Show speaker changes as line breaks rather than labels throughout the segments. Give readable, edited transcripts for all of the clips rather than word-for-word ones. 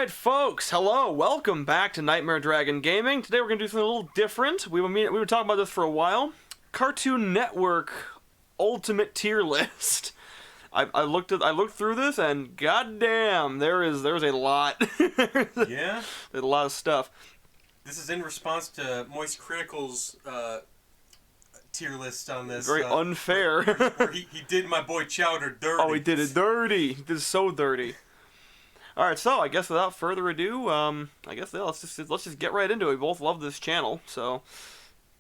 Alright folks, hello, welcome back to Nightmare Dragon Gaming. Today we're going to do something a little different. We've been talking about this for a while. Cartoon Network Ultimate Tier List. I looked through this and goddamn, there's a lot.
Yeah?
There's a lot of stuff.
This is in response to Moist Critical's tier list on this.
Very unfair.
where he did my boy Chowder dirty.
Oh, he did it dirty. He did it so dirty. Alright, so I guess without further ado, let's just get right into it. We both love this channel, so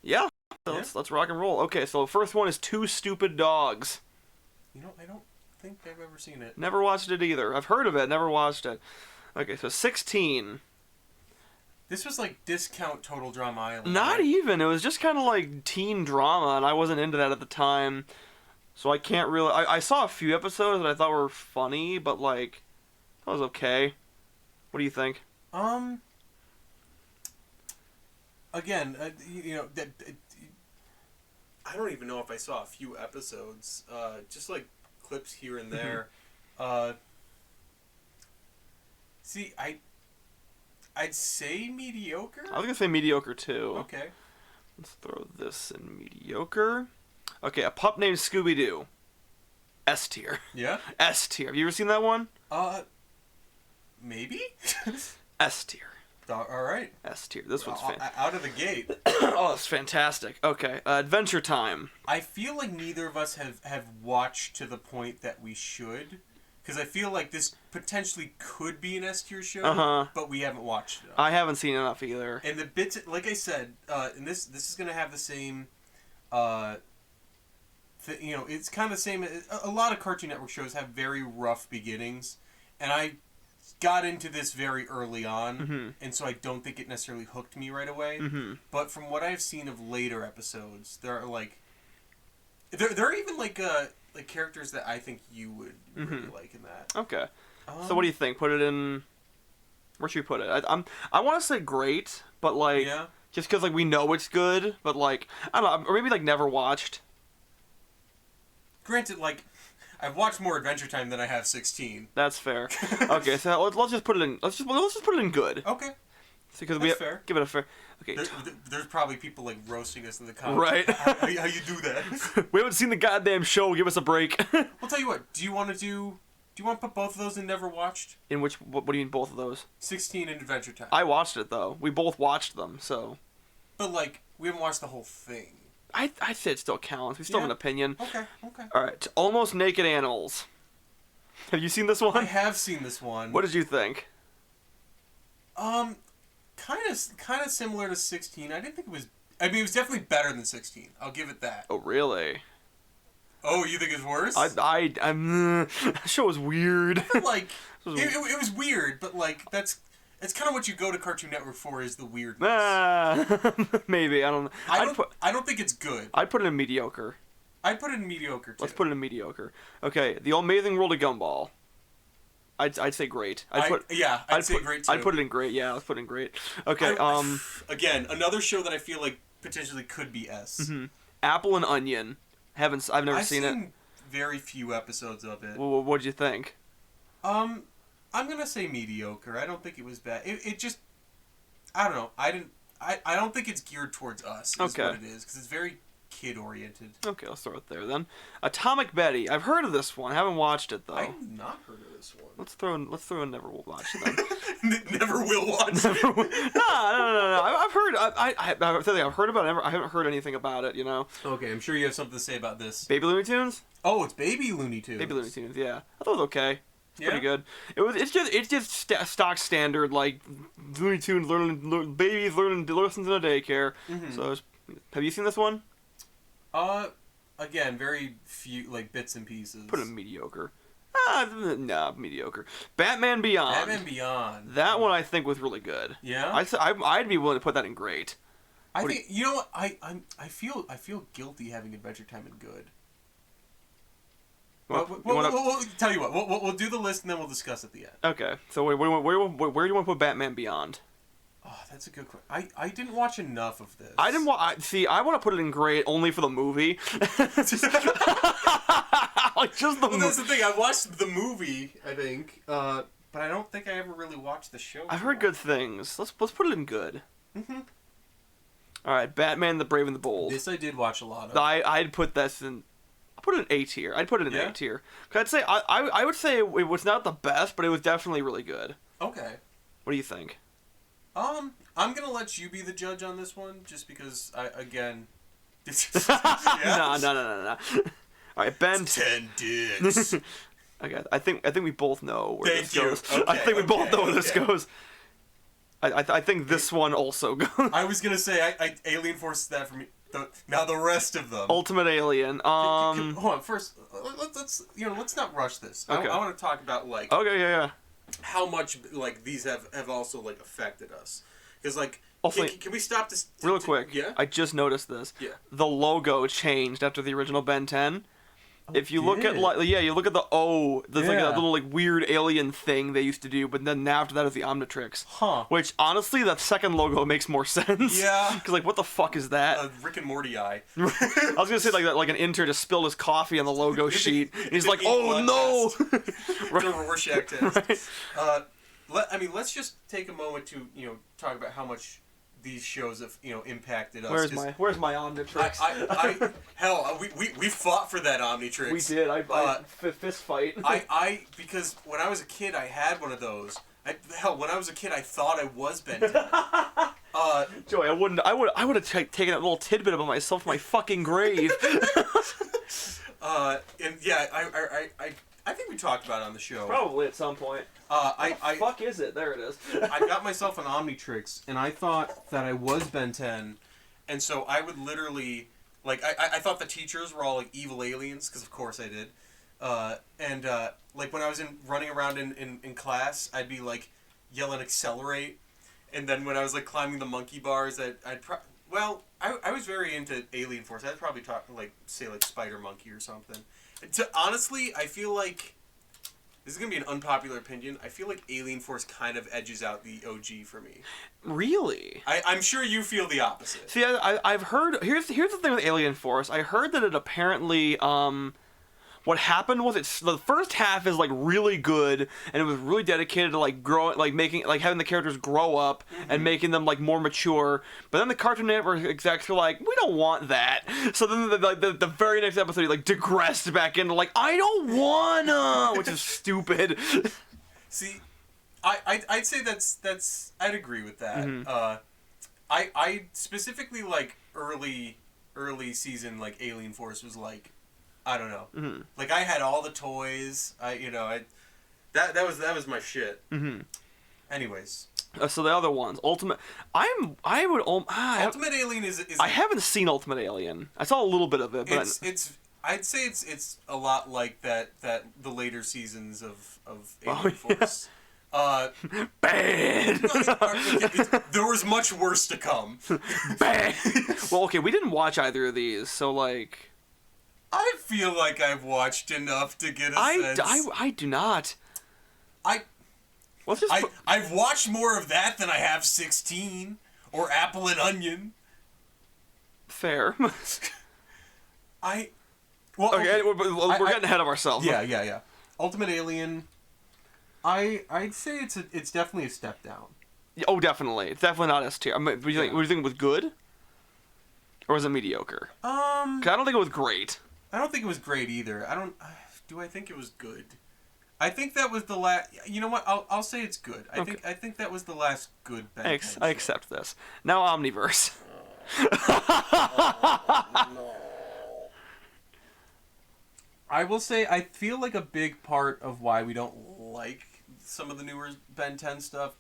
yeah. Let's rock and roll. Okay, so the first one is Two Stupid Dogs.
You know, I don't think I've ever seen it.
Never watched it either. I've heard of it, never watched it. Okay, so 16.
This was like discount Total Drama Island.
Not
right?
even. It was just kind of like teen drama, and I wasn't into that at the time. So I can't really... I saw a few episodes that I thought were funny, but like... That was okay. What do you think?
Again, I don't even know if I saw a few episodes. Just like clips here and there. See, I'd say mediocre.
I was gonna say mediocre too.
Okay.
Let's throw this in mediocre. Okay, A Pup Named Scooby-Doo. S tier.
Yeah?
S tier. Have you ever seen that one?
Maybe?
S tier.
Alright.
S tier. This one's fantastic.
Out of the gate.
Oh, it's fantastic. Okay, Adventure Time.
I feel like neither of us have watched to the point that we should. Because I feel like this potentially could be an S tier show, but we haven't watched it.
I haven't seen enough either.
And the bits, like I said, and this is going to have the same... it's kind of the same. A lot of Cartoon Network shows have very rough beginnings, and I got into this very early on, and so I don't think it necessarily hooked me right away. But from what I've seen of later episodes, there are like, there are even like characters that I think you would really like in that.
Okay. So what do you think? Put it in. Where should we put it? I want to say great, but like, just because like we know it's good, but like I don't know, or maybe like never watched.
Granted, like, I've watched more Adventure Time than I have 16.
That's fair. Okay, so let's just put it in. Let's just put it in good.
Okay.
Because
That's fair.
Give it a fair. Okay.
There's probably people like roasting us in the comments.
Right.
How you do that?
We haven't seen the goddamn show. Give us a break.
I'll tell you what. Do you want to put both of those in never watched?
In which? What do you mean both of those?
16 and Adventure Time.
I watched it though. We both watched them. So.
But like, we haven't watched the whole thing.
I'd say it still counts. We still have an opinion.
Okay.
Alright, Almost Naked Animals. Have you seen this one?
I have seen this one.
What did you think?
Kind of similar to 16. I didn't think it was... I mean, it was definitely better than 16. I'll give it that.
Oh, really?
Oh, you think it's worse?
That show was weird.
Like, it was weird, but like, it's kind of what you go to Cartoon Network for, is the weirdness.
Maybe, I don't know.
I don't think it's good.
I'd put it in mediocre.
I'd put it in mediocre, too.
Let's put it in mediocre. Okay, The Amazing World of Gumball. I'd say great. I'd say great, too.
I'd
put it in great, yeah, let's put it in great. Okay,
Again, another show that I feel like potentially could be S.
Apple and Onion. I've never seen it.
I've seen very few episodes of it.
Well, what'd you think?
I'm gonna say mediocre. I don't think it was bad. It just, I don't know. I don't think it's geared towards us. Is what it is, because it's very kid oriented. Okay,
let's throw it there then. Atomic Betty. I've heard of this one. I haven't watched it though.
I've not heard of this one.
Let's throw in Never Will Watch then.
Never will watch.
No. I've heard. I've heard about it. I haven't heard anything about it. You know.
Okay, I'm sure you have something to say about this.
Baby Looney Tunes.
Oh, it's Baby Looney Tunes.
Baby Looney Tunes. Yeah, I thought it was okay. Pretty good. It's just stock standard like Looney Tunes babies learning lessons in a daycare. So have you seen this one?
Again, very few like bits and pieces.
Put it in mediocre. Nah, mediocre. Batman Beyond.
Batman Beyond.
That one I think was really good.
Yeah.
I'd be willing to put that in great.
I think you know what I feel guilty having Adventure Time in good. We'll tell you what. We'll do the list and then we'll discuss at the end.
Okay. So where do you want to put Batman Beyond?
Oh, that's a good question. I didn't watch enough of this.
I didn't watch. See, I want to put it in great only for the movie.
Like just the movie. That's the thing. I watched the movie. I think. but I don't think I ever really watched the show.
I've heard good things. Let's put it in good.
Mm-hmm.
All right, Batman: The Brave and the Bold.
This I did watch a lot of.
I'd put this in. I'd put it in A tier. I'd put it in A tier. Cause I'd say I would say it was not the best, but it was definitely really good.
Okay.
What do you think?
I'm gonna let you be the judge on this one, just because
No.
yeah?
All right, Ben.
10 dicks.
Okay, I think we both know where
Thank
this
you.
goes.
Okay,
I think we both know where this
okay.
goes. I think this one also goes.
I was gonna say Alien Force is that for me. Now the rest of them.
Ultimate Alien.
Hold on. First, let's not rush this.
Okay.
I want to talk about like.
Okay, yeah.
How much like these have also like affected us, because like.
Also,
can we stop this?
Real quick.
Yeah.
I just noticed this.
Yeah.
The logo changed after the original Ben 10. If you look at you look at the O, there's like a little like weird alien thing they used to do, but then after that is the Omnitrix.
Huh.
Which honestly, that second logo makes more sense.
Yeah.
Because like, what the fuck is that?
Rick and Morty eye.
I was gonna say like that, like an intern just spilled his coffee on the logo sheet. And he's like, oh no.
The Rorschach test.
Right.
Let's just take a moment to talk about how much these shows have impacted us.
Where's my Omnitrix?
Hell, we fought for that Omnitrix.
We did. Fist fight.
Because when I was a kid, I had one of those. When I was a kid, I thought I was Ben 10.
Joey, I would have taken that little tidbit about myself to my fucking grave.
And yeah, I think we talked about it on the show.
Probably at some point. Fuck is it? There it is.
I got myself an Omnitrix, and I thought that I was Ben 10, and so I would literally, like, I thought the teachers were all, like, evil aliens, because of course I did. Like, when I was running around in class, I'd be, like, yelling accelerate, and then when I was, like, climbing the monkey bars, I was very into Alien Force. I'd probably say, Spider Monkey or something. Honestly, I feel like... This is going to be an unpopular opinion. I feel like Alien Force kind of edges out the OG for me.
Really?
I'm sure you feel the opposite.
See, I've heard... Here's the thing with Alien Force. I heard that it apparently... what happened was the first half is like really good, and it was really dedicated to like growing, like making, like having the characters grow up and making them like more mature. But then the Cartoon Network execs were like, we don't want that. So then the very next episode, he like digressed back into like, I don't wanna, which is stupid.
See, I'd say that's I'd agree with that. I specifically like early season like Alien Force was like. I don't know. Mm-hmm. Like I had all the toys. That was my shit. Mm-hmm. Anyways.
So the other ones, Ultimate.
Ultimate Alien is.
I haven't seen Ultimate Alien. I saw a little bit of it, but
I'd say it's a lot like that the later seasons of Alien Force.
Bad.
There was much worse to come.
Bad. Well, okay, we didn't watch either of these, so like.
I feel like I've watched enough to get a sense.
I do not.
I've watched more of that than I have 16 or Apple and Onion.
Fair.
Okay,
we're getting ahead of ourselves.
Yeah. Ultimate Alien. I'd say it's definitely a step down.
Oh, definitely. It's definitely not S tier. What do you think it was good? Or was it mediocre? 'Cause I don't think it was great.
I don't think it was great either. Do I think it was good? I think that was the last. You know what? I'll say it's good. I think that was the last good Ben 10
I accept this. Now Omniverse.
No. I will say I feel like a big part of why we don't like some of the newer Ben 10 stuff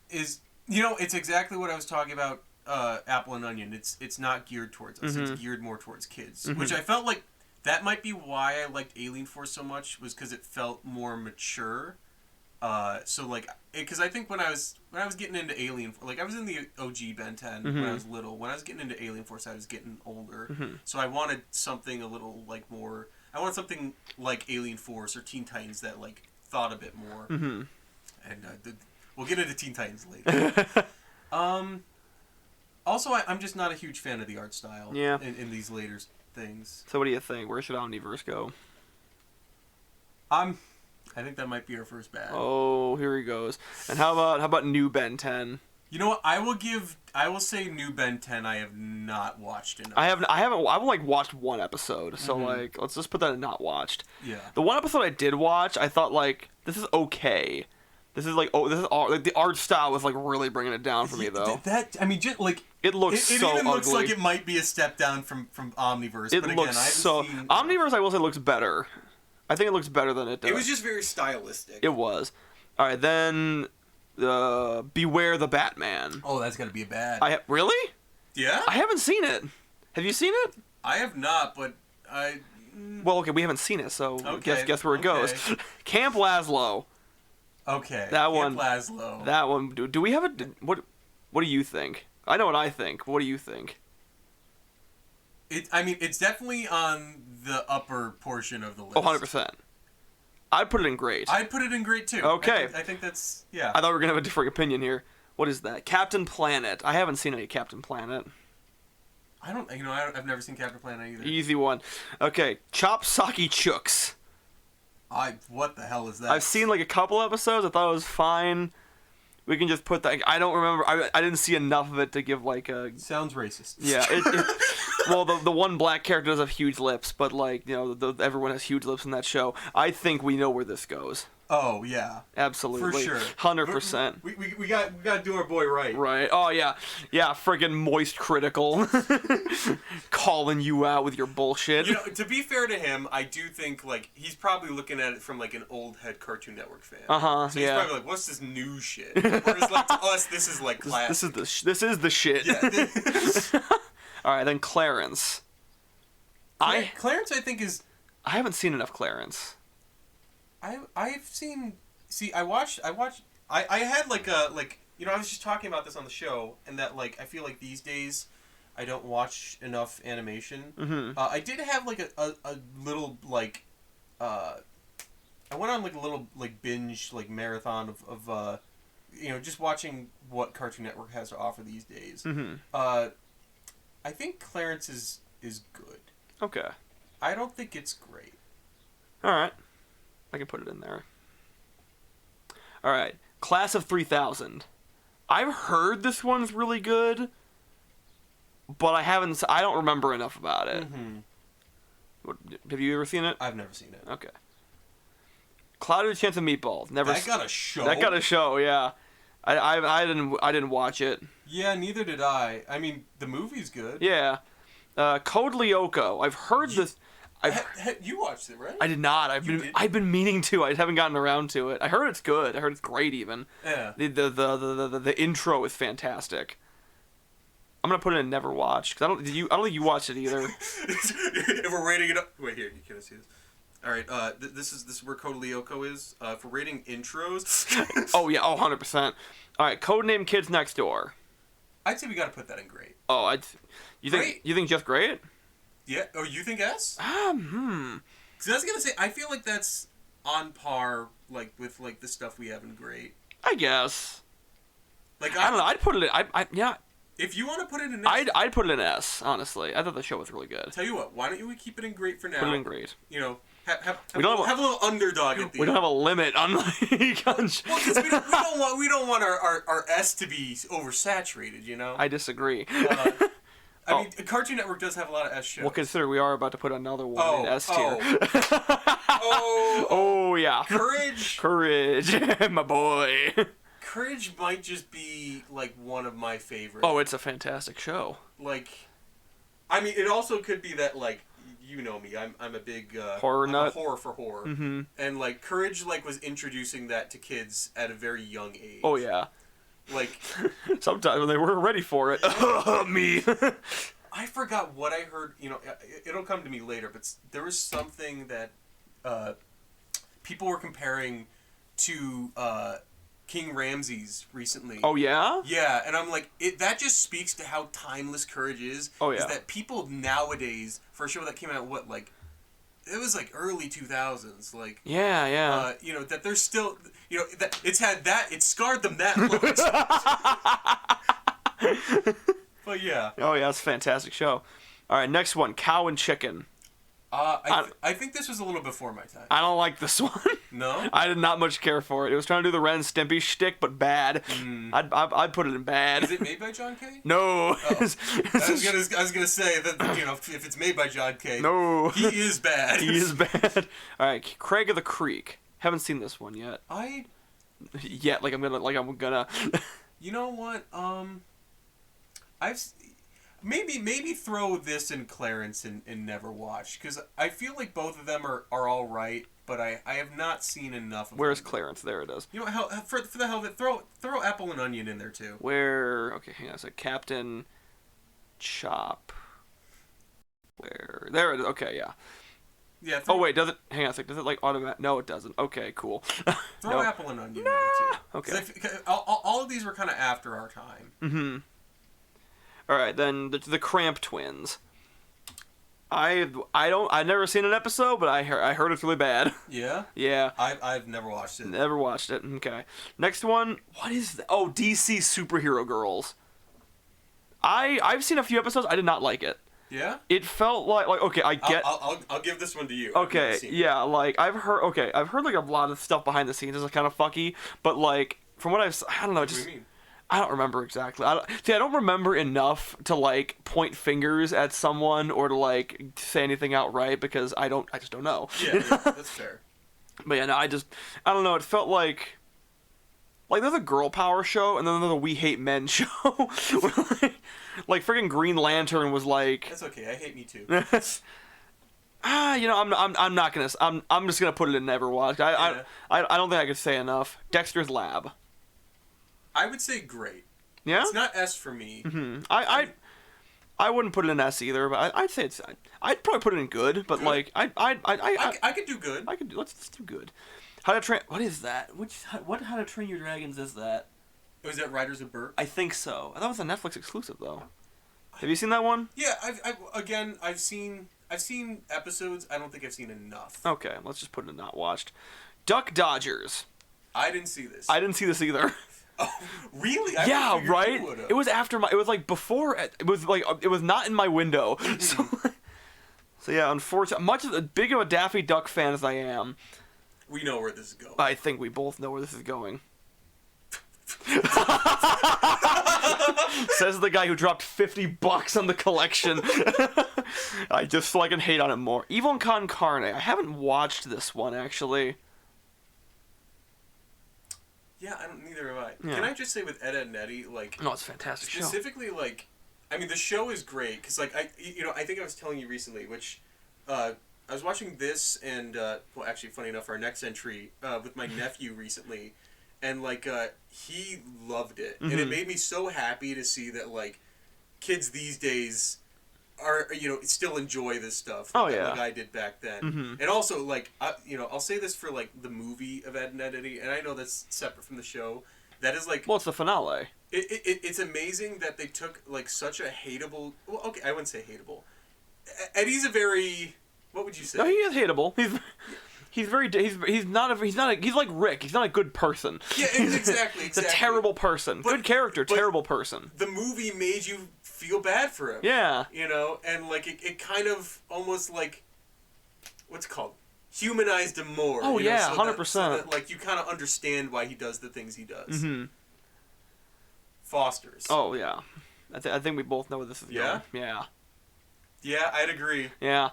is it's exactly what I was talking about. Apple and Onion. It's not geared towards us. Mm-hmm. It's geared more towards kids, which I felt like. That might be why I liked Alien Force so much, was because it felt more mature. Because I think when I was getting into Alien, like I was in the OG Ben 10 when I was little. When I was getting into Alien Force, I was getting older. Mm-hmm. So I wanted something a little like more. I wanted something like Alien Force or Teen Titans that like thought a bit more. Mm-hmm. And we'll get into Teen Titans later. Also, I'm just not a huge fan of the art style.
Yeah.
In these later things.
So what do you think? Where should Omniverse go?
I'm I think that might be our first bad.
Oh, here he goes. And how about New Ben 10?
You know what? I will say New Ben 10 I have not watched enough.
I've like watched one episode, so like let's just put that in not watched.
Yeah.
The one episode I did watch, I thought like this is okay. This is like like the art style was like really bringing it down for me though.
Just like
it looks
it
so
even looks
ugly.
like it might be a step down from Omniverse.
It
but
looks
again, I
so
seen...
Omniverse. I will say looks better. I think it looks better than it does.
It was just very stylistic.
It was. All right, then Beware the Batman.
Oh, that's gotta be a bad.
Really?
Yeah.
I haven't seen it. Have you seen it?
I have not, but I.
Well, okay, we haven't seen it, so
Okay,
guess where it goes. Camp Lazlo.
Okay.
That
Camp
one.
Lazlo.
That one. Do we have a what? What do you think? I know what I think. What do you think?
It's definitely on the upper portion of the list.
Oh, 100%. I'd put it in great.
I'd put it in great too.
Okay.
I think that's yeah.
I thought we were gonna have a different opinion here. What is that? Captain Planet. I haven't seen any Captain Planet.
I've never seen Captain Planet either.
Easy one. Okay, Chop Socky Chooks.
What the hell is that?
I've seen like a couple episodes. I thought it was fine. We can just put that. I don't remember. I didn't see enough of it to give like a.
Sounds racist.
Yeah. Well, the one black character does have huge lips, but like everyone has huge lips in that show. I think we know where this goes.
Oh yeah.
Absolutely.
For sure.
100%.
We got to do our boy right.
Right. Oh yeah. Yeah. Friggin' Moist Critical, calling you out with your bullshit.
You know, to be fair to him, I do think like he's probably looking at it from like an old head Cartoon Network fan.
So
he's probably like, "What's this new shit?" Whereas like to us, this is like classic.
This is the shit.
Yeah.
All right, then Clarence.
Clarence, I think is.
I haven't seen enough Clarence.
I've seen. See, I had like a I was just talking about this on the show, and that like I feel like these days I don't watch enough animation.
Mm-hmm.
I did have like a little like I went on like a little like binge like marathon of just watching what Cartoon Network has to offer these days.
Mm-hmm.
I think Clarence is good.
Okay.
I don't think it's great.
All right. I can put it in there. All right. Class of 3000. I've heard this one's really good, but I don't remember enough about it.
Mm-hmm.
Have you ever seen it?
I've never seen it.
Okay. Clouded Chance of Meatballs.
That got a show.
That got a show, yeah. I didn't watch it.
Yeah, neither did I. I mean, the movie's good.
Yeah. Code Lyoko. I've heard this.
You watched it, right?
I did not. I've been meaning to. I haven't gotten around to it. I heard it's good. I heard it's great even.
Yeah.
The intro is fantastic. I'm gonna put it in never watch because I don't think you watched it either.
If we're rating it up, wait here, you can't see this. All right, this is where Code Lyoko is for rating intros.
Oh yeah, 100%. All right, Codename Kids Next Door.
I'd say we gotta put that in great.
Oh, you think just great?
Yeah. Oh, you think S? Because I was gonna say, I feel like that's on par, like with like the stuff we have in great.
I guess.
Like
I don't know. I'd put it. Yeah.
If you want to put it in S,
I'd put it in S. Honestly, I thought the show was really good.
Tell you what, why don't we keep it in great for now?
Put it in great.
You know, have a little underdog at the end.
We don't have a limit on like.
Well, because we don't want our S to be oversaturated. You know.
I disagree.
I mean, Cartoon Network does have a lot of S shows.
Well, consider we are about to put another one in S tier.
Oh,
yeah.
Courage,
my boy.
Courage might just be like one of my favorites.
Oh, it's a fantastic show.
Like, I mean, it also could be that like, you know me, I'm a big
horror nut.
Horror for horror, and like Courage like was introducing that to kids at a very young age.
Oh yeah.
Like
sometimes when they weren't ready for it. Me.
I forgot what I heard. You know, it'll come to me later. But there was something that people were comparing to King Ramses recently.
Oh yeah.
Yeah, and I'm like, that just speaks to how timeless Courage is.
Oh yeah.
Is that people nowadays, for a show that came out it was like early 2000s, like
yeah.
You know that there's still, you know, that it scarred them that much. But yeah.
Oh yeah, it's a fantastic show. All right, next one, Cow and Chicken.
I think this was a little before my time.
I don't like this one.
No?
I did not much care for it. It was trying to do the Ren and Stimpy shtick, but bad. I'd put it in bad.
Is it made by John Kay?
No.
Oh. I was gonna say that, you know, if it's made by John Kay,
no.
he is bad.
He is bad. All right, Craig of the Creek. Haven't seen this one yet. I'm gonna.
You know what? Maybe throw this and Clarence and never watch, because I feel like both of them are all right, but I have not seen enough of
Where's
them.
Clarence? There it is.
You know, for the hell of it, throw Apple and Onion in there too.
Okay, hang on a sec. Captain Chop. There it is. Okay, yeah.
Yeah.
Wait, does it? Hang on a sec. Does it like automatic? No, it doesn't. Okay, cool.
Throw Apple and Onion in there too.
Okay.
All of these were kind of after our time.
Mm-hmm. All right, then the Cramp Twins. I've never seen an episode, but I heard it's really bad.
Yeah.
Yeah.
I've never watched it.
Never watched it. Okay. Next one. What is that? Oh, DC Superhero Girls. I've seen a few episodes. I did not like it.
Yeah.
It felt like okay. I get.
I'll give this one to you.
Okay. Yeah. Like I've heard like a lot of stuff behind the scenes is kind of fucky, but like from what I don't know.
What do you mean?
I don't remember exactly. I don't remember enough to like point fingers at someone or to like say anything outright because I just don't know.
Yeah, that's fair.
But yeah, no, I don't know. It felt like there's a girl power show and then there's a We Hate Men show. like freaking Green Lantern was like.
That's okay. I hate Me Too.
You know, I'm not gonna. I'm just gonna put it in never watched. I don't think I could say enough. Dexter's Lab.
I would say great.
Yeah.
It's not S for me.
Mm-hmm. I wouldn't put it in S either, but I'd say I'd probably put it in good. But good. Like
I could do good.
Let's do good. How to Train. What is that? What How to Train Your Dragons is that?
Was that Riders of Burke?
I think so. I thought it was a Netflix exclusive though. Have you seen that one?
Yeah, I've seen episodes. I don't think I've seen enough.
Okay, let's just put it in not watched. Duck Dodgers.
I didn't see this.
I didn't see this either.
Oh, really?
Yeah, right. It was after my. It was like before. It was like it was not in my window. So yeah, unfortunately, much as big of a Daffy Duck fan as I am,
we know where this is going.
I think we both know where this is going. Says the guy who dropped $50 on the collection. I just so I can hate on it more. Evil Con Carne. I haven't watched this one actually.
Yeah, neither have I.
Yeah.
Can I just say with Ed, Edd n Eddy, like...
No, it's a fantastic show.
Specifically, like... I mean, the show is great, because, like, I think I was telling you recently, which... I was watching this and, well, actually, funny enough, our next entry with my nephew recently, and, like, he loved it. Mm-hmm. And it made me so happy to see that, like, kids these days... still enjoy this stuff like I did back then. Mm-hmm. And also, like, I'll say this for, like, the movie of Ed, Edd n Eddy, and I know that's separate from the show. That is, like...
Well, it's the finale.
It's amazing that they took, like, such a hateable... Well, okay, I wouldn't say hateable. Eddie's a very... What would you say?
No, he is hateable. He's like Rick. He's not a good person.
Yeah, exactly.
He's a terrible person. Good character, terrible person.
The movie made you feel bad for him.
Yeah.
You know, and like it kind of almost like what's it called? Humanized him more.
Oh yeah, 100%.
So that, like you kind of understand why he does the things he does.
Mm-hmm.
Fosters.
Oh yeah, I think we both know where this is going. Yeah.
Yeah, I'd agree.
Yeah.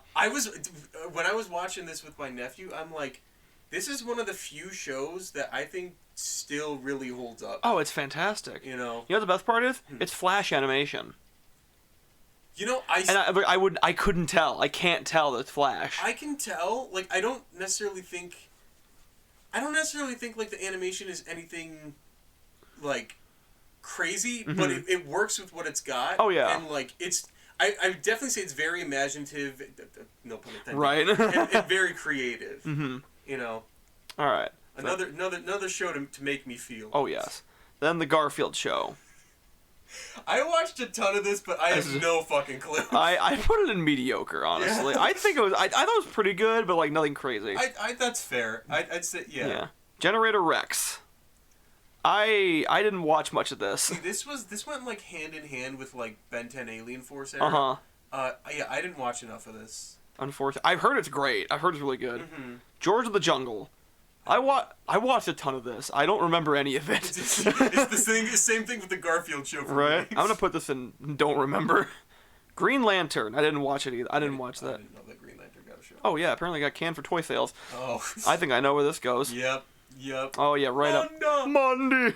When I was watching this with my nephew, I'm like, this is one of the few shows that I think still really holds up.
Oh, it's fantastic.
You know
what the best part is? It's Flash animation.
You know,
I couldn't tell. I can't tell that it's Flash.
I can tell. Like, I don't necessarily think like the animation is anything like crazy, but it works with what it's got.
Oh yeah.
And like I definitely say it's very imaginative, no pun intended.
Right.
and very creative. Mm-hmm. You know.
All right.
Another show to make me feel.
Oh yes. Then the Garfield show.
I watched a ton of this, but I have no fucking clue.
I put it in mediocre, honestly. Yeah. I think it was. I thought it was pretty good, but like nothing crazy.
That's fair. I'd say yeah.
Generator Rex. I didn't watch much of this.
See, this went like hand in hand with like Ben 10 Alien Force era. Yeah, I didn't watch enough of this.
Unfortunately, I've heard it's great. I've heard it's really good.
Mm-hmm.
George of the Jungle. I watched a ton of this. I don't remember any of it.
It's the same thing with the Garfield show. For
Right?
me.
I'm gonna put this in. Don't remember. Green Lantern. I didn't watch it either. I didn't watch that.
I didn't know that Green Lantern got a show.
Oh yeah, apparently it got canned for toy sales.
Oh.
I think I know where this goes.
Yep.
Oh yeah, right up. Monday.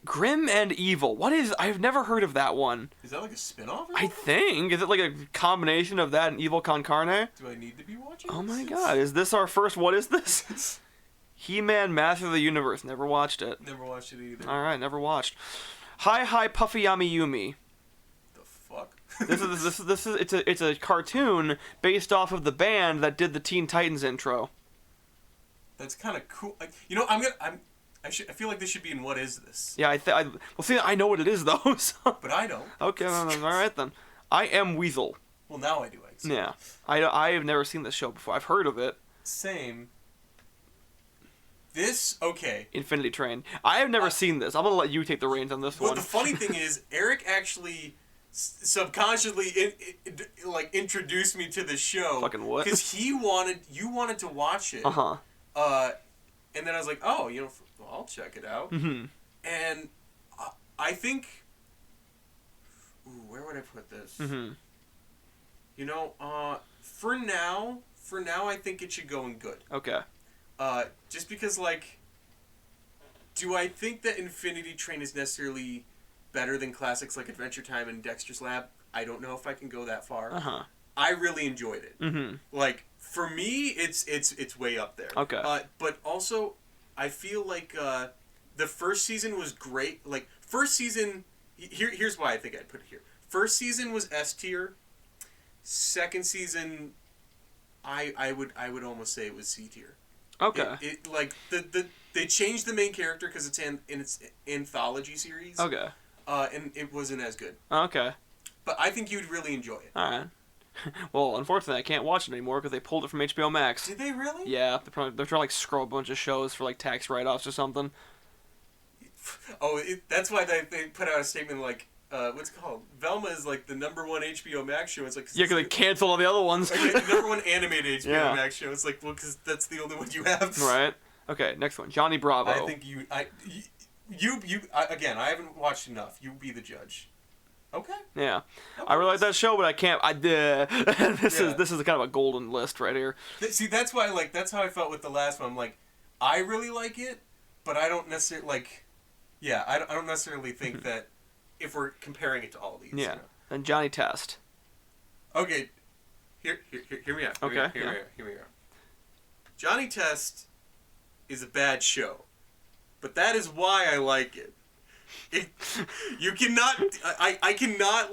Grim and Evil. What is? I've never heard of that one.
Is that like a spin-off?
I think. Is it like a combination of that and Evil Con Carne?
Do I need to be watching?
Oh my god, is this our first? What is this? He-Man Master of the Universe. Never watched it.
Never watched it either.
Alright, never watched. Hi Puffy Yami Yumi.
The fuck?
It's a cartoon based off of the band that did the Teen Titans intro.
That's kind of cool. I feel like this should be in What Is This?
Yeah, I know what it is though. So.
But I don't.
Okay, alright then. I Am Weasel.
Well, now I do.
Yeah. I have never seen this show before. I've heard of it.
Same. Okay.
Infinity Train. I have never seen this. I'm gonna let you take the reins on this one.
Well, the funny thing is, Eric actually subconsciously introduced me to the show.
Fucking what?
Because you wanted to watch it.
Uh-huh.
And then I was like, oh, I'll check it out.
Mm-hmm.
And I think, where would I put this?
Mm-hmm.
For now, I think it should go in good.
Okay.
Just because, do I think that Infinity Train is necessarily better than classics like Adventure Time and Dexter's Lab? I don't know if I can go that far.
Uh-huh.
I really enjoyed it.
Mm-hmm.
For me, it's way up there.
Okay.
But also, I feel like the first season was great. First season, here's why I think I'd put it here. First season was S tier. Second season, I would almost say it was C tier.
Okay.
They changed the main character because it's in its anthology series.
Okay.
And it wasn't as good.
Okay.
But I think you'd really enjoy it.
Alright. Well, unfortunately, I can't watch it anymore because they pulled it from HBO Max.
Did they really?
Yeah, they're trying to scroll a bunch of shows for tax write-offs or something.
Oh, that's why they put out a statement what's it called? Velma is the #1 HBO Max show. It's
Yeah, because they canceled all the other ones.
The #1 animated HBO Max show. It's because that's the only one you have.
Right. Okay, next one. Johnny Bravo.
I think again, I haven't watched enough. You be the judge. Okay.
Yeah. I really like that show, but I can't. This is kind of a golden list right here.
See, that's why that's how I felt with the last one. I'm I really like it, but I don't necessarily I don't necessarily think that if we're comparing it to all these.
Yeah. And Johnny Test.
Okay. Hear me out. Hear me out. Johnny Test is a bad show, but that is why I like it. You cannot. I cannot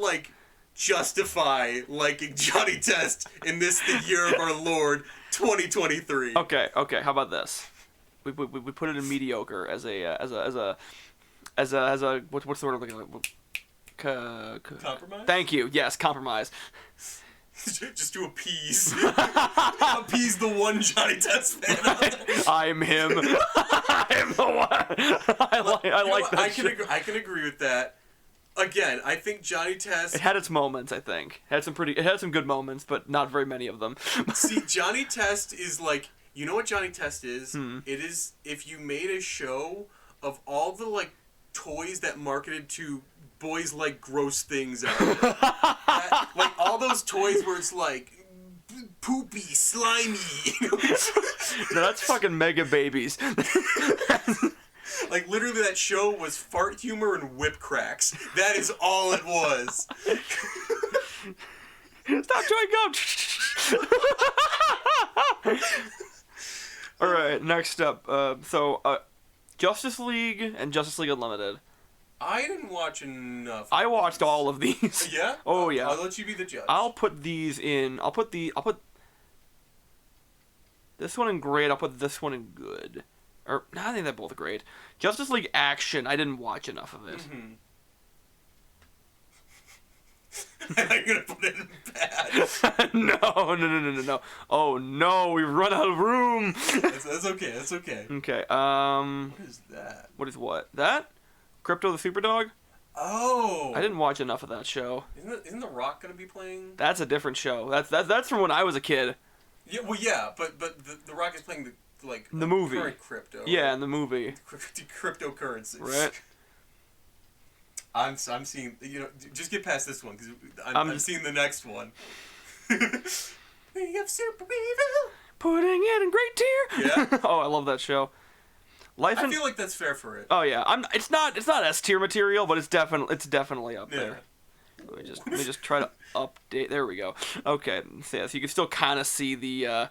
justify liking Johnny Test in the year of our Lord 2023.
Okay. How about this? We put it in mediocre as a what's the word I'm looking at?
Compromise?
Thank you. Yes, compromise.
Just to appease the one Johnny Test fan out there.
I'm him. I'm the one. I like that.
I can agree with that. Again, I think Johnny Test.
It had its moments. I think it had some good moments, but not very many of them.
See, Johnny Test is you know what Johnny Test is? It is if you made a show of all the toys that marketed to boys like gross things out there. All those toys where it's poopy, slimy.
No, that's fucking Mega Babies.
Literally that show was fart humor and whip cracks. That is all it was.
Stop chewing gum. Alright, next up. Justice League and Justice League Unlimited.
I didn't watch enough.
I watched all of these.
Yeah?
Oh yeah.
I'll let you be the judge.
I'll put these in. I'll put this one in great. I'll put this one in good. Or no, I think they're both great. Justice League Action. I didn't watch enough of it.
Mm-hmm. I'm gonna put it in bad.
No. Oh no, we've run out of room.
That's okay.
Okay.
What is that?
What is what? That? Crypto the Superdog?
Oh.
I didn't watch enough of that show.
Isn't The Rock gonna be playing?
That's a different show. That's from when I was a kid.
Yeah, well, yeah, but the Rock is playing
the movie.
Current crypto.
Yeah, in the movie.
Cryptocurrency.
Right.
I'm seeing, just get past this one because I'm seeing the next one. We have super evil.
Putting it in great tier.
Yeah.
Oh, I love that show.
I feel like that's fair for it.
Oh yeah, It's not S tier material, but it's definitely up there. Let me just try to update. There we go. Okay, so you can still kind of see the.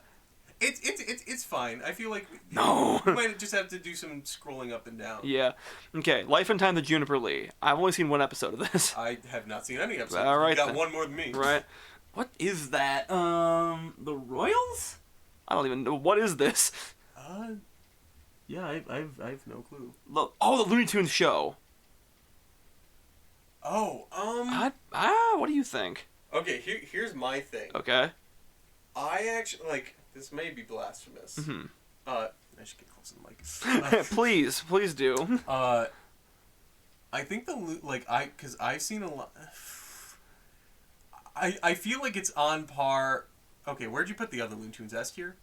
It's fine. I feel like
No.
you might just have to do some scrolling up and down.
Yeah. Okay. Life and Times of Juniper Lee. I've only seen one episode of this.
I have not seen any episodes.
All right.
You got one more than me.
Right. What is that? The Royals? I don't even know. What is this?
Yeah, I've no clue.
The Looney Tunes show.
Oh,
what do you think?
Okay, here's my thing.
Okay.
I actually, this may be blasphemous.
Mm-hmm.
I should get close to the mic.
Please do.
I think because I've seen a lot. I feel like it's on par. Okay, where'd you put the other Looney Tunes? S tier?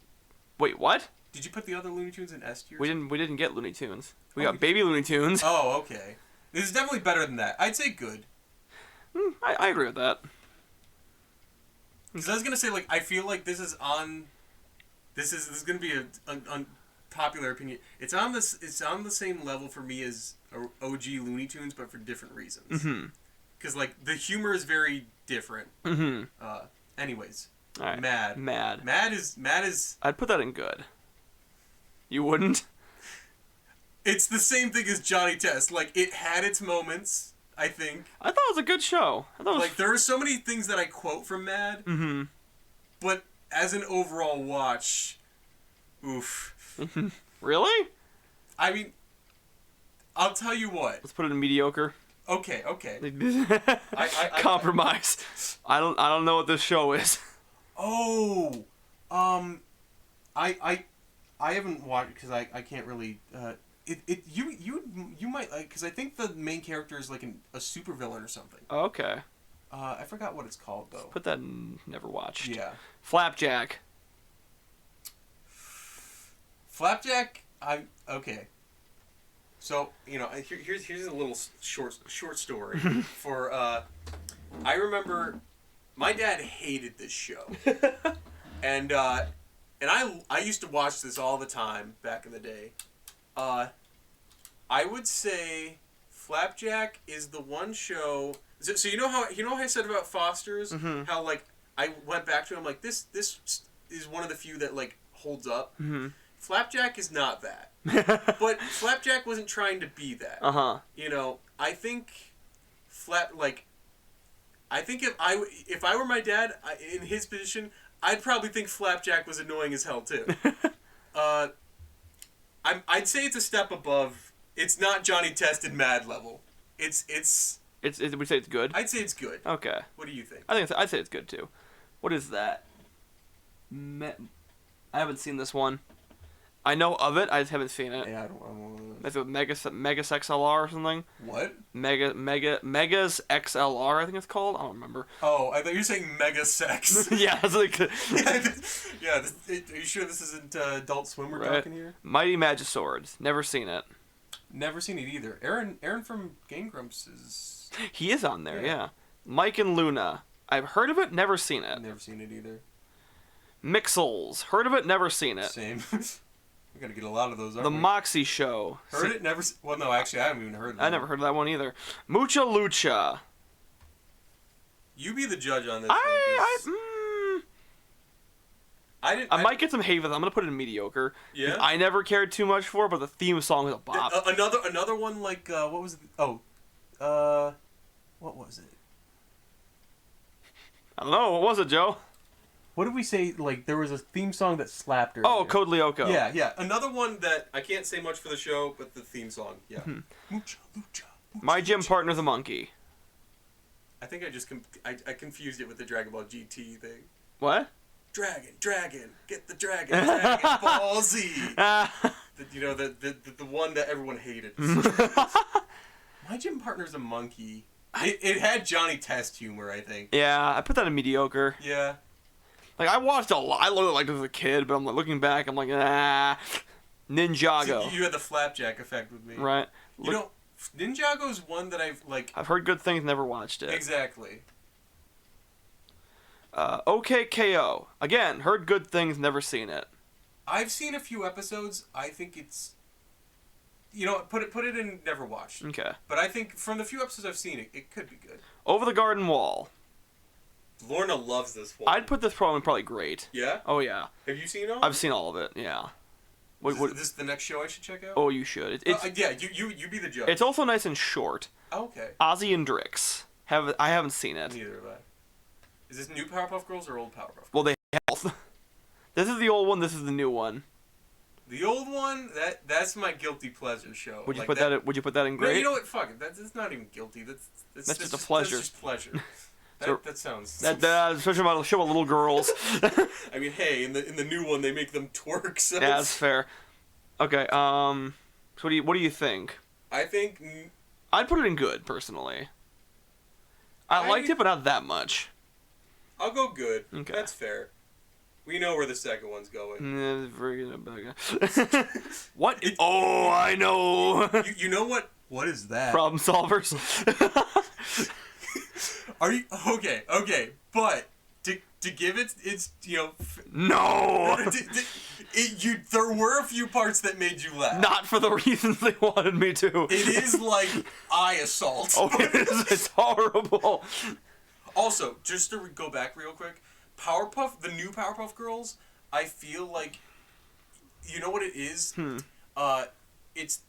Wait, what?
Did you put the other Looney Tunes in S tier?
We didn't get Looney Tunes. We got Baby Looney Tunes.
Oh, okay. This is definitely better than that. I'd say good.
I agree with that.
Because I was gonna say, I feel like this is on. This is gonna be an unpopular opinion. It's on the same level for me as OG Looney Tunes, but for different reasons.
Mm-hmm.
Because the humor is very different.
Mm-hmm.
Anyways,
All right.
Mad. Mad is.
I'd put that in good. You wouldn't?
It's the same thing as Johnny Test. It had its moments, I think.
I thought it was a good show.
There are so many things that I quote from Mad.
Mm-hmm.
But as an overall watch, oof.
Really?
I mean, I'll tell you what.
Let's put it in mediocre.
Okay.
Compromise. I don't know what this show is.
Oh, I haven't watched because I can't really. You might because I think the main character is a supervillain or something.
Oh, okay.
I forgot what it's called though.
Put that in never watched.
Yeah.
Flapjack.
Flapjack. Okay. So here's a little short story for. I remember, my dad hated this show, and I used to watch this all the time back in the day. I would say Flapjack is the one show. So you know how I said about Foster's,
mm-hmm.
how I went back to him this is one of the few that holds up.
Mm-hmm.
Flapjack is not that. But Flapjack wasn't trying to be that.
Uh-huh.
I think I think if I were my dad in his position, I'd probably think Flapjack was annoying as hell too. I'd say it's a step above. It's not Johnny Test and Mad level. It's.
We say it's good.
I'd say it's good.
Okay.
What do you think?
I'd say it's good too. What is that? I haven't seen this one. I know of it. I just haven't seen it.
Yeah, I don't.
Is it Megas XLR or something?
What?
Megas XLR, I think it's called. I don't remember.
Oh, I thought you were saying Mega Sex.
Yeah, it's like.
Yeah. Are you sure this isn't Adult Swim we're talking here?
Mighty Magiswords. Never seen it.
Never seen it either. Aaron from Game Grumps is.
He is on there. Yeah. Mike and Luna. I've heard of it. Never seen it.
Never seen it either.
Mixels. Heard of it. Never seen it.
Same. We're gonna get a lot of those.
The Moxie Show.
Heard it? Never. Well, no, actually, I haven't even heard of it.
I never heard of that one either. Mucha Lucha.
You be the judge on this.
I might get some hate with it. I'm gonna put it in mediocre.
Yeah.
I never cared too much for it, but the theme song is a bop.
Another one what was it? Oh, what was it?
I don't know. What was it, Joe?
What did we say? There was a theme song that slapped her.
Oh, Code Lyoko.
Yeah. Another one that I can't say much for the show, but the theme song. Yeah.
Mm-hmm.
Mucha Lucha.
My gym partner's a monkey.
I think I just I confused it with the Dragon Ball GT thing.
What?
Dragon, get the Dragon Ball Z. The one that everyone hated. My My gym partner's a monkey. It had Johnny Test humor, I think.
Yeah, I put that in mediocre.
Yeah.
Like, I watched a lot. I loved it like as a kid, but I'm like, looking back, I'm like, Ninjago.
See, you had the Flapjack effect with me.
Right.
You know, Ninjago's one that
I've heard good things, never watched it.
Exactly.
OKKO. Again, heard good things, never seen it.
I've seen a few episodes. I think it's... put it in never watched.
Okay.
But I think from the few episodes I've seen, it could be good.
Over the Garden Wall.
Lorna loves this one.
I'd put this probably great.
Yeah?
Oh, yeah.
Have you seen all?
I've seen all of it, yeah.
Is this the next show I should check out?
Oh, you should.
Yeah, you be the judge.
It's also nice and short.
Oh, okay.
Ozzy and Drix. I haven't seen it.
Neither have I. Is this new Powerpuff Girls or old Powerpuff Girls?
Well, they have. This is the old one. This is the new one.
The old one, that's my guilty pleasure show.
Would you put that in great?
No, you know what? Fuck it. That's not even guilty. That's
just a pleasure.
That's just pleasure. That sounds.
Especially about a show about little girls.
I mean, hey, in the new one they make them twerk. So
yeah, that's fair. Okay. So what do you think?
I think
I'd put it in good personally. I liked it, but not that much.
I'll go good.
Okay.
That's fair. We know where the second one's going.
What? I know.
You know what? What is that?
Problem solvers.
Are you okay? Okay, but to give it its
no.
There were a few parts that made you laugh.
Not for the reasons they wanted me to.
It is like eye assault.
Oh, it's horrible.
Also, just to go back real quick, the new Powerpuff Girls, I feel like, you know what it is? It's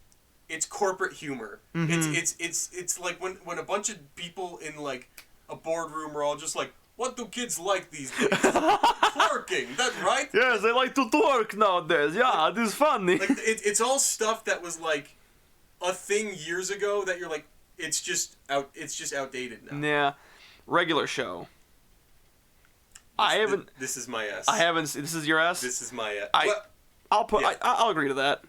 corporate humor. Mm-hmm. It's like when a bunch of people in like a boardroom are all just like, what do kids like these days? Twerking, that's right?
Yes, they like to twerk nowadays. Yeah, this is funny.
Like it's all stuff that was like a thing years ago that you're like, it's just outdated now.
Yeah. Regular show.
This is my S.
I haven't. This is your S.
This is my S.
I'll agree to that.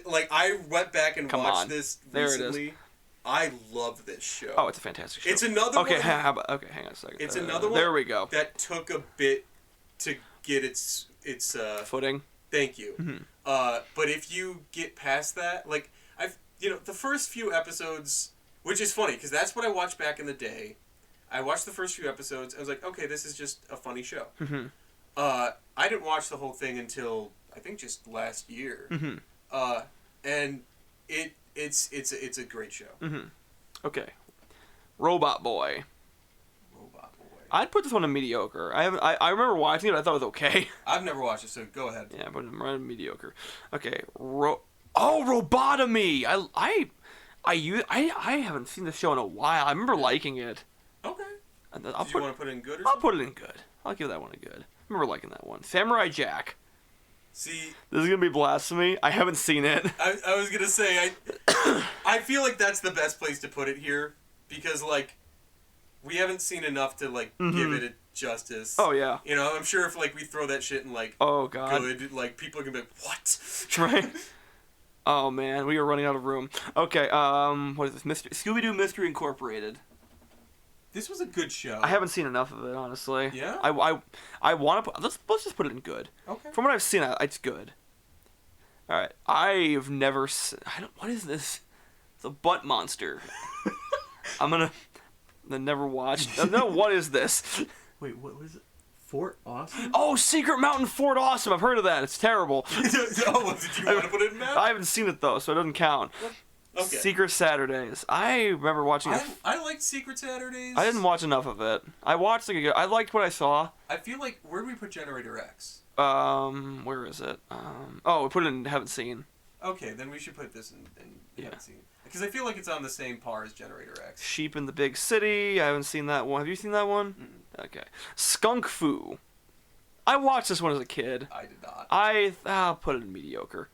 Like I went back and watched this recently.
There it is.
I love this show.
Oh, it's a fantastic show.
It's another one.
Okay, hang on a second.
It's another one.
There we go.
That took a bit to get its
footing.
Thank you. Mm-hmm. But if you get past that, like the first few episodes, which is funny because that's what I watched back in the day. I watched the first few episodes. I was like, okay, this is just a funny show. Mm-hmm. I didn't watch the whole thing until I think just last year. Mm-hmm. And it's a great show.
Mm-hmm. Okay, Robot Boy. I'd put this one in mediocre. I remember watching it. I thought it was okay.
I've never watched it, so go ahead.
Yeah, but I'm right in mediocre. Okay, Robotomy. I haven't seen this show in a while. I remember liking it.
Okay. Did you want to put it in good or something?
I'll put it in good. I'll give that one a good. I remember liking that one. Samurai Jack.
See,
this is gonna be blasphemy. I haven't seen it.
I was gonna say I feel like that's the best place to put it here because like we haven't seen enough to like give it a justice.
Oh yeah.
You know, I'm sure if like we throw that shit in like
oh god
good, like people are gonna be like what?
Right. Oh man, we are running out of room. Okay, what is this? Scooby-Doo Mystery Incorporated.
This was a good show.
I haven't seen enough of it, honestly.
Yeah.
I want to put. Let's just put it in good.
Okay.
From what I've seen, it's good. All right. I've never. What is this? It's a butt monster. I'm gonna. Never watched. No. What is this?
Wait. What was it? Fort Awesome?
Oh, Secret Mountain Fort Awesome. I've heard of that. It's terrible.
Did you want to put it in that?
I haven't seen it though, so it doesn't count.
Okay.
Secret Saturdays. I remember watching it.
I liked Secret Saturdays.
I didn't watch enough of it. I watched I liked what I saw.
I feel like where do we put Generator X?
Where is it? We put it in haven't seen.
Okay, then we should put this in haven't seen. Because I feel like it's on the same par as Generator X.
Sheep in the Big City. I haven't seen that one. Have you seen that one? Mm-mm. Okay. Skunk Fu. I watched this one as a kid.
I did not.
I'll put it in mediocre.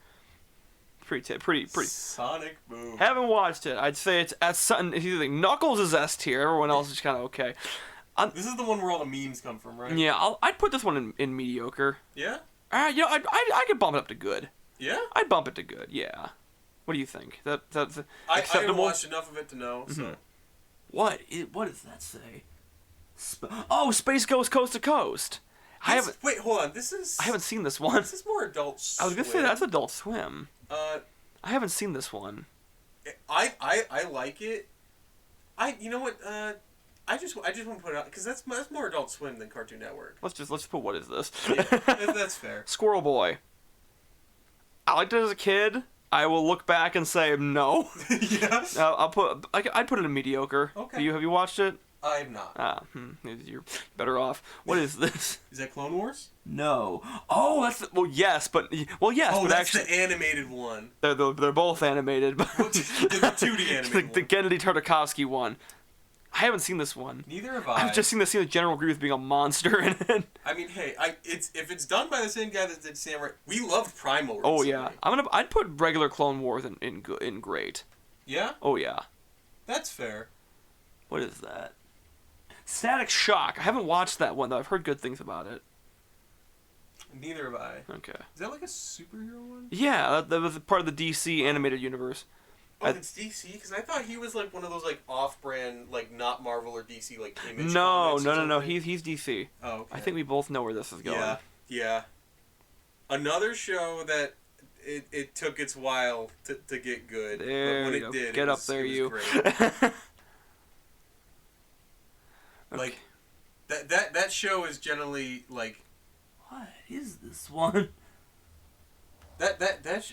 Pretty.
Sonic Boom.
Haven't watched it. I'd say it's either like Knuckles is S tier. Everyone else is kind of okay.
This is the one where all the memes come from, right?
Yeah, I'd put this one in mediocre.
Yeah.
I could bump it up to good.
Yeah.
I'd bump it to good. Yeah. What do you think? That's
I
acceptable?
haven't watched enough of it to know. So
What does that say? Space Ghost Coast to Coast.
wait, hold on. This is.
I haven't seen this one.
This is more Adult Swim.
I was gonna say that's Adult Swim.
I
haven't seen this one.
like it. You know what? I just want to put it out because that's more Adult Swim than Cartoon Network.
Let's put what is this?
Yeah, that's fair.
Squirrel Boy. I liked it as a kid. I will look back and say no.
Yeah.
I'd put it in mediocre.
Okay.
Have you watched it?
I have not.
You're better off. What is this?
Is that Clone Wars?
No. Oh, that's yes, but yes,
Oh,
but
that's
actually
the animated one.
they're both animated. But
The 2D animated
the
one.
Gennady Tartakovsky one. I haven't seen this one.
Neither have I.
I've just seen the scene of General Grievous being a monster in it.
I mean, hey, if it's done by the same guy that did Samurai, we loved Primal.
Oh
recently.
yeah, I'd put regular Clone Wars in great.
Yeah.
Oh yeah.
That's fair.
What is that? Static Shock. I haven't watched that one though. I've heard good things about it.
Neither have I.
Okay.
Is that like a superhero one?
Yeah, that was part of the DC animated universe.
Oh, it's DC? Because I thought he was like one of those like off-brand, like not Marvel or DC like Image.
No.
Something.
He's DC.
Oh, okay.
I think we both know where this is going.
Yeah. Another show that it took its while to get good.
There
but when
you go.
it did,
Get
it
up
was,
there,
it was
you.
great.
Okay.
Like that show is generally like.
What is this one?
That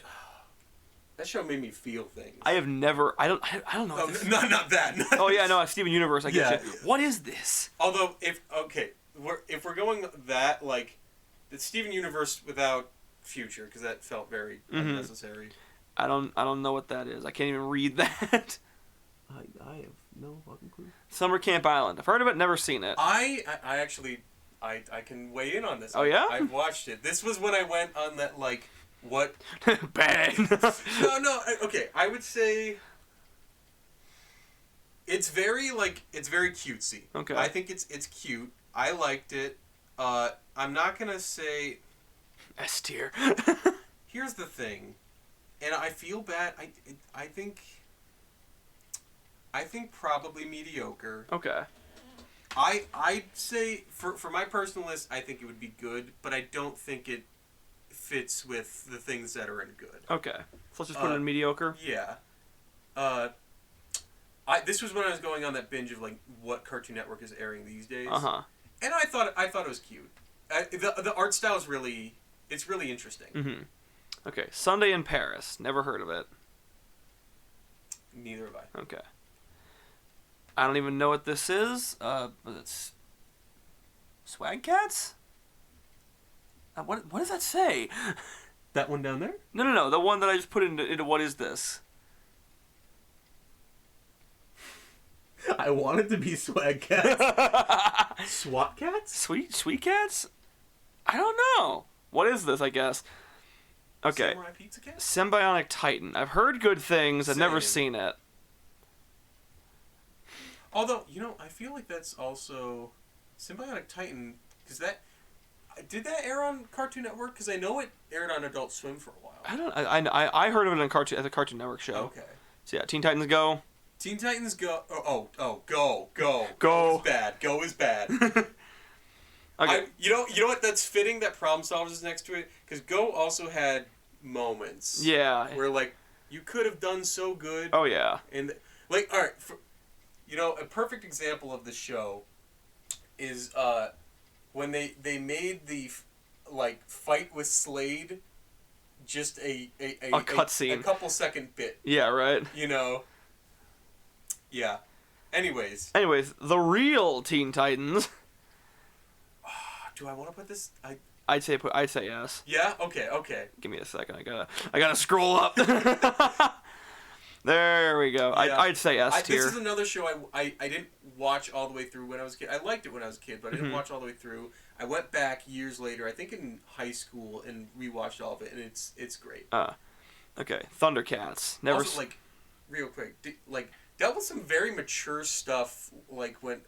show made me feel things.
I have never. I don't know.
Oh,
What this
not that.
Oh yeah, no, Steven Universe. I get
Yeah.
you. What is this?
Although if we're going that like, the Steven Universe without Future because that felt very unnecessary.
I don't know what that is. I can't even read that.
I have no fucking clue.
Summer Camp Island. I've heard of it, never seen it.
I actually I can weigh in on this.
Oh, yeah?
I've watched it. This was when I went on that like what.
Bang.
No. Okay, I would say. It's very cutesy.
Okay.
I think it's cute. I liked it. I'm not gonna say.
S tier.
Here's the thing, and I feel bad. I think probably mediocre.
Okay.
I'd say for my personal list, I think it would be good, but I don't think it fits with the things that are in good.
Okay. So let's just put it in mediocre.
Yeah. This was when I was going on that binge of like what Cartoon Network is airing these days.
Uh-huh.
And I thought it was cute. The art style is really interesting.
Mm-hmm. Okay. Sunday in Paris. Never heard of it.
Neither have I.
Okay. I don't even know what this is. It's Swag Cats? What does that say?
That one down there?
No. The one that I just put into what is this?
I want it to be Swag Cats. SWAT Cats?
Sweet Cats? I don't know. What is this, I guess? Okay.
Samurai Pizza Cat?
Symbionic Titan. I've heard good things. I've never
Same.
seen it.
Although, I feel like that's also Symbionic Titan, because did that air on Cartoon Network? Because I know it aired on Adult Swim for a while.
I heard of it as a Cartoon Network show.
Okay.
So yeah, Teen Titans Go.
Teen Titans Go. Go.
Go.
Go is bad. Go is bad.
Okay.
You know what? That's fitting that Problem Solvers is next to it, because Go also had moments.
Yeah.
Where like you could have done so good.
Oh yeah.
And like, all right, a perfect example of the show is when they made the like fight with Slade just a
cutscene,
a couple second bit.
Yeah. Right.
Yeah. Anyways,
the real Teen Titans.
do I want to put this?
I'd say yes.
Yeah. Okay.
Give me a second. I gotta scroll up. There we go.
Yeah.
I'd say S tier.
This is another show I didn't watch all the way through when I was a kid. I liked it when I was a kid, but I didn't watch all the way through. I went back years later, I think in high school, and rewatched all of it, and it's great.
Okay. Thundercats. Never.
Also, like, real quick, dealt with some very mature stuff, like when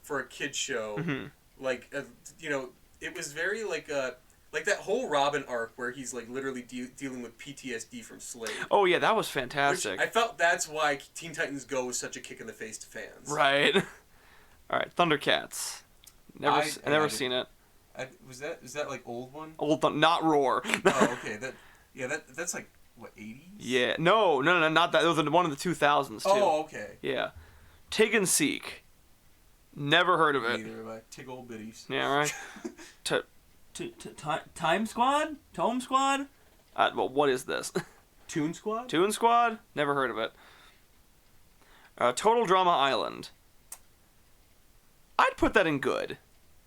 for a kid show,
Mhm.
like it was very like Like that whole Robin arc where he's like literally dealing with PTSD from Slave.
Oh yeah, that was
Which
fantastic.
I felt that's why Teen Titans Go was such a kick in the face to fans.
Right. All right, Thundercats. Never seen it.
Is that like old one?
Not Roar.
Oh, okay. That's like what, 80s?
Yeah. No, not that. It was one of the 2000s too.
Oh, okay.
Yeah. Tig and Seek. Never heard of it.
Neither have I. Tig old biddies.
Yeah, right.
Time Squad? Tome Squad?
Well, what is this?
Toon Squad?
Toon Squad? Never heard of it. Total Drama Island. I'd put that in good.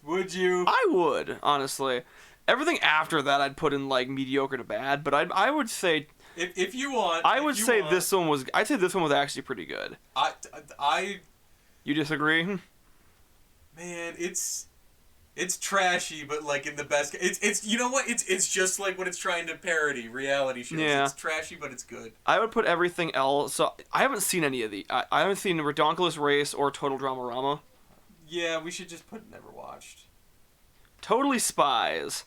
Would you?
I would, honestly. Everything after that I'd put in like mediocre to bad, but I would say
If you want,
this one was actually pretty good.
I
You disagree?
man, it's trashy, but like in the best. It's you know what? It's just like what it's trying to parody reality shows.
Yeah.
It's trashy, but it's good.
I would put everything else. So I haven't seen any of the. I haven't seen Redonkulous Race or Total Dramarama.
Yeah, we should just put never watched.
Totally Spies.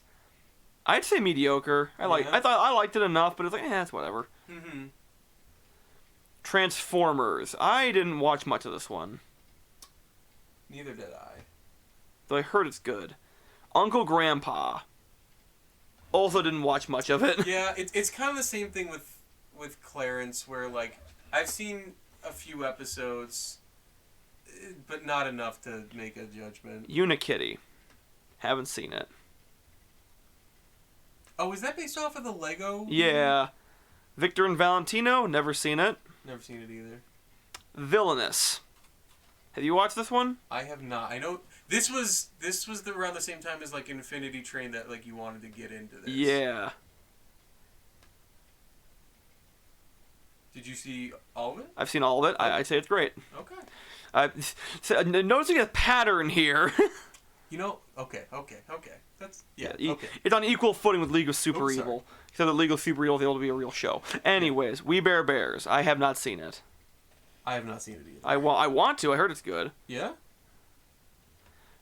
I'd say mediocre. I thought I liked it enough, but it's like, it's whatever.
Mm-hmm.
Transformers. I didn't watch much of this one,
Neither did I.
though I heard it's good. Uncle Grandpa. Also didn't watch much of it.
Yeah, it's kind of the same thing with Clarence, where like I've seen a few episodes, but not enough to make a judgment.
Unikitty. Haven't seen it.
Oh, is that based off of the Lego?
Yeah. Victor and Valentino. Never seen it.
Never seen it either.
Villainous. Have you watched this one?
I have not. I know this was around the same time as like Infinity Train that like you wanted to get into this.
Yeah.
Did you see all of it?
I've seen all of it. I'd say it's great.
Okay.
Noticing a pattern here.
You know, okay. That's okay.
It's on equal footing with League of Super
Oops, sorry.
Evil. Except that League of Super Evil is able to be a real show. Anyways, We Bare Bears. I have not seen it.
I have not seen it either.
I want to. I heard it's good.
Yeah?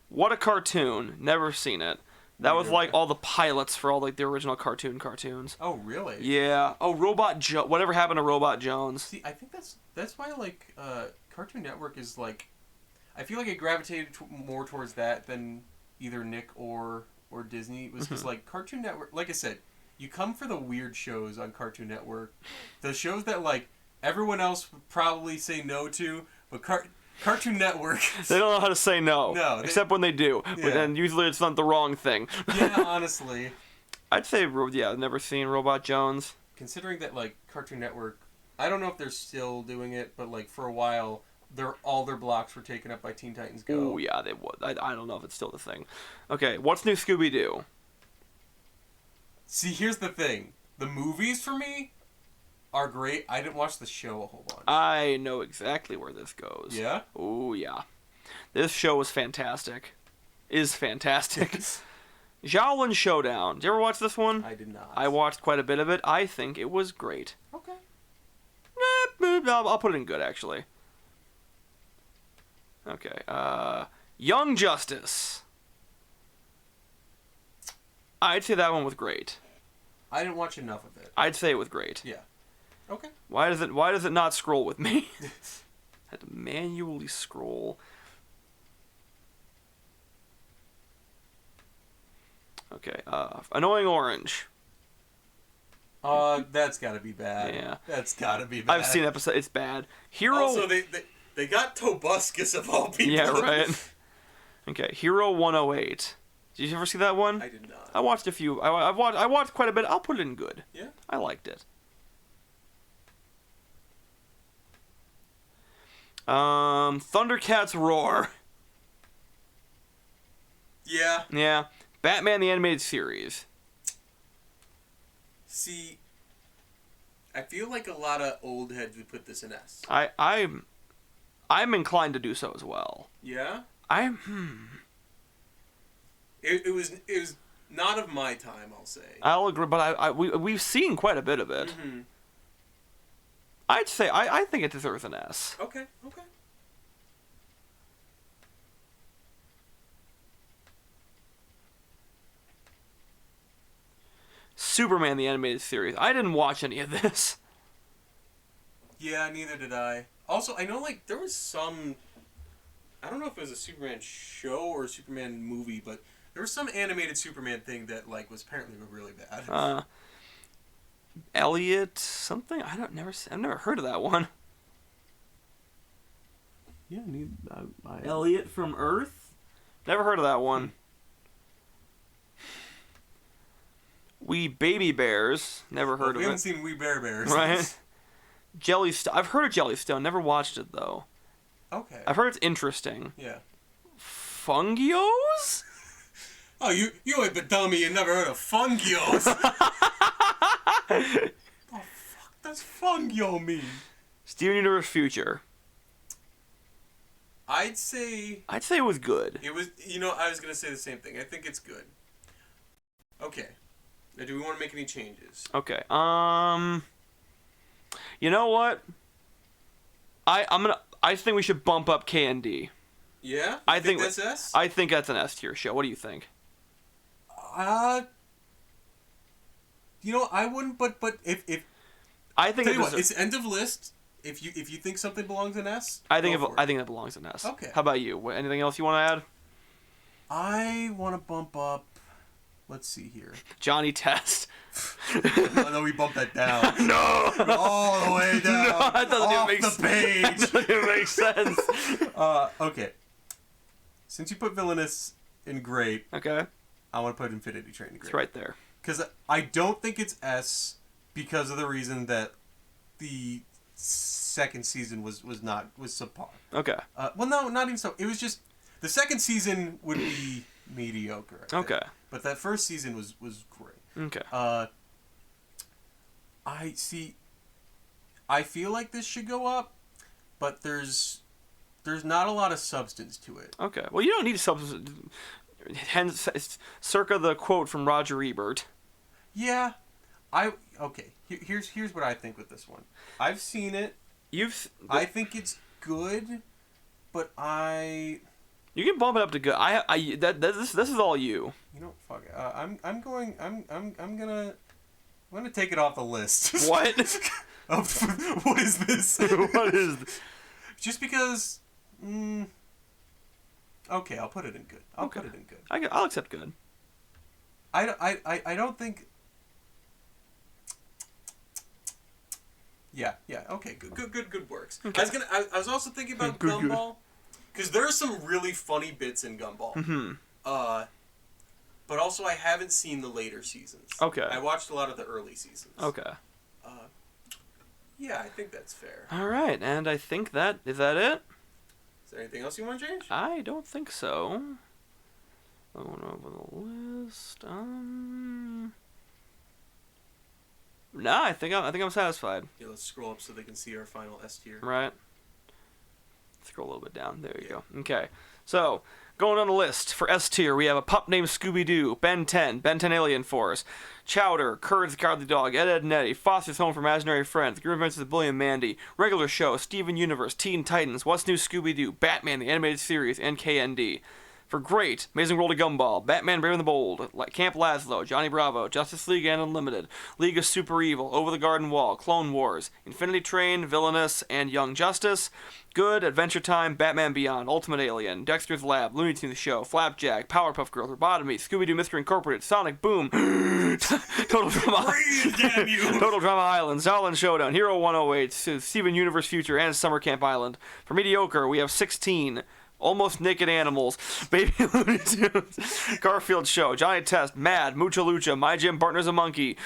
What a Cartoon. Never seen it. That was like all the pilots for all like the original cartoons.
Oh, really?
Yeah. Oh, whatever happened to Robot Jones?
See, I think that's why like Cartoon Network is like, I feel like it gravitated more towards that than either Nick or Disney. It was because like Cartoon Network, like I said, you come for the weird shows on Cartoon Network, the shows that like everyone else would probably say no to, but Cartoon Network.
They don't know how to say no.
No.
Except when they do.
Yeah.
And usually it's not the wrong thing.
Yeah, honestly.
I'd say, I've never seen Robot Jones.
Considering that like Cartoon Network, I don't know if they're still doing it, but like for a while, all their blocks were taken up by Teen Titans Go.
Oh yeah, they would. I don't know if it's still the thing. Okay, what's new Scooby-Doo?
See, here's the thing. The movies for me are great. I didn't watch the show a whole bunch.
I know exactly where this goes.
Yeah?
Oh yeah. This show is fantastic. Is fantastic. Shaolin Showdown. Did you ever watch this one?
I did not.
I watched quite a bit of it. I think it was great.
Okay.
I'll put it in good, actually. Okay. Young Justice. I'd say that one was great.
I didn't watch enough of it.
I'd say it was great.
Yeah. Okay.
Why does it not scroll with me? I had to manually scroll. Okay. Annoying Orange.
That's gotta be bad.
Yeah.
That's gotta be bad.
I've seen episode. It's bad. Hero.
Also, they got Tobuscus of all people.
Yeah, right. Okay. Hero 108. Did you ever see that one?
I did not.
I watched a few. I watched quite a bit. I'll put it in good.
Yeah.
I liked it. Thundercats Roar.
Yeah.
Yeah. Batman the Animated Series.
See, I feel like a lot of old heads would put this in S.
I'm inclined to do so as well.
Yeah.
It
was not of my time, I'll say.
I'll agree, but we've seen quite a bit of it.
Mm-hmm.
I'd say I think it deserves an S.
Okay.
Superman the Animated Series. I didn't watch any of this.
Yeah, neither did I. Also, I know, like, there was some... I don't know if it was a Superman show or a Superman movie, but there was some animated Superman thing that, like, was apparently really bad.
Elliot something? I've never heard of that one.
Yeah, Elliot from Earth?
Never heard of that one. We Baby Bears. Never heard of
We haven't
it.
seen We Bears.
Right? Jellystone. I've heard of Jellystone. Never watched it, though.
Okay.
I've heard it's interesting.
Yeah.
Fungios?
Oh, you ain't been telling me you never heard of Fungios. Oh, fuck does Fungio mean?
Steven Universe Future.
I'd say
it was good.
it was... You know, I was going to say the same thing. I think it's good. Okay. Now, do we want to make any changes?
Okay. You know what? I think we should bump up K&D.
Yeah?
I
think
think
that's S?
I think that's an S tier show. What do you think?
You know, I wouldn't, but if
I think
tell you
it
what,
deserves-
it's end of list. If you think something belongs in S,
I think
go for it.
that belongs in S.
Okay.
How about you? Anything else you want to add?
I want to bump up. Let's see here.
Johnny Test.
No, we bumped that down.
No.
All the way down.
No, that doesn't
off
even make
the page.
That doesn't even make sense.
Okay. Since you put Villainous in great,
Okay.
I want to put Infinity Train in great.
It's right there.
Because I don't think it's S because of the reason that the second season was subpar.
Okay.
Well, no, not even so. It was just the second season would be mediocre. I think.
Okay.
But that first season was great.
Okay.
I feel like this should go up, but there's not a lot of substance to it.
Okay. Well, you don't need substance. Hence, circa the quote from Roger Ebert.
Yeah, okay. Here's what I think with this one. I've seen it. I think it's good, but
You can bump it up to good. This is all you.
You know, fuck it. I'm gonna take it off the list.
What?
What is this?
What is this?
Just because. Okay, I'll put it in good. I'll put it in good.
I'll accept good.
I don't think. Yeah. Okay. Good works.
Okay.
I was also thinking about Gumball, because there are some really funny bits in Gumball.
Mm-hmm.
But also I haven't seen the later seasons.
Okay.
I watched a lot of the early seasons.
Okay.
Yeah, I think that's fair.
All right, and I think is that it?
Is there anything else you want to change?
I don't think so. Going over the list. No, I think I'm satisfied.
Yeah, let's scroll up so they can see our final S tier.
Right. Scroll a little bit down. There you go. Okay. So, going on the list for S tier, we have a pup named Scooby-Doo, Ben 10 Alien Force, Chowder, Courage the Cowardly Dog, Ed, Edd and Eddy, Foster's Home for Imaginary Friends, Grim Adventures of Billy and Mandy, Regular Show, Steven Universe, Teen Titans, What's New Scooby-Doo, Batman the Animated Series, and KND. For great, Amazing World of Gumball, Batman Brave and the Bold, Camp Lazlo, Johnny Bravo, Justice League and Unlimited, League of Super Evil, Over the Garden Wall, Clone Wars, Infinity Train, Villainous, and Young Justice. Good, Adventure Time, Batman Beyond, Ultimate Alien, Dexter's Lab, Looney Tunes Show, Flapjack, Powerpuff Girls, Robotomy, Scooby-Doo Mystery Incorporated, Sonic Boom, Total Drama,
Damn you!
Total Drama Island, Zolin Showdown, Hero 108, Steven Universe Future, and Summer Camp Island. For Mediocre, we have 16. Almost Naked Animals, Baby Looney Tunes, Garfield Show, Johnny Test, Mad, Mucha Lucha, My Gym Partner's a Monkey,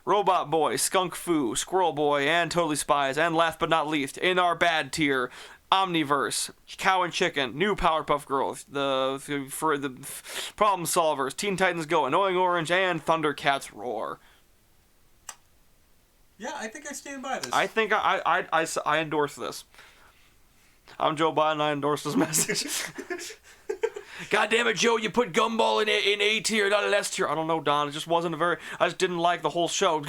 Robot Boy, Skunk Fu, Squirrel Boy, and Totally Spies, and last but not least, in our bad tier, Omniverse, Cow and Chicken, New Powerpuff Girls, the Problem Solvers, Teen Titans Go, Annoying Orange, and Thundercats Roar.
Yeah, I think I stand by this.
I think I endorse this. I'm Joe Biden, I endorse this message. God damn it, Joe, you put Gumball in A tier, not an S tier. I don't know, Don, it just wasn't I just didn't like the whole show.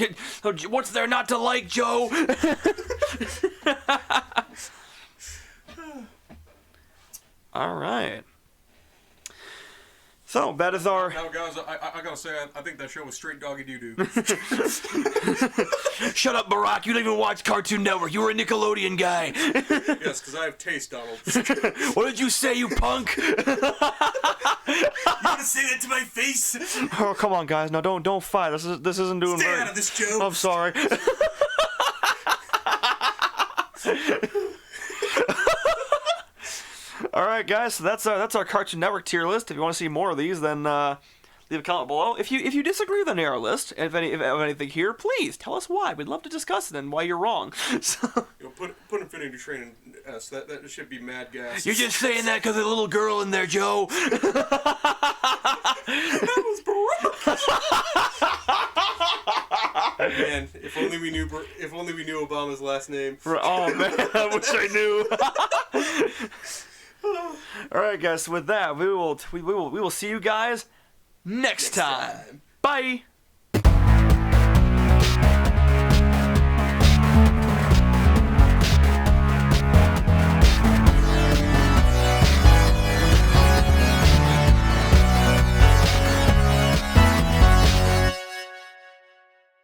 What's there not to like, Joe? All right. So that is our.
Now, guys, I gotta say, I think that show was straight doggy doo doo.
Shut up, Barack. You don't even watch Cartoon Network. You were a Nickelodeon guy.
Yes, because I have taste, Donald.
What did you say, you punk?
You want to say that to my face?
Oh, come on, guys. No, don't fight. This isn't doing
Stay
very.
out of this, Joe.
I'm sorry. All right, guys. So that's our Cartoon Network tier list. If you want to see more of these, then leave a comment below. If you disagree with any of our list, if anything here, please tell us why. We'd love to discuss it and why you're wrong. So,
Put Infinity Train in S. That should be mad gas.
you're just saying that because there's a little girl in there, Joe.
That was Barack. Man, if only we knew Obama's last name.
Oh man, I wish I knew. All right, guys. With that, we will see you guys next time. Bye.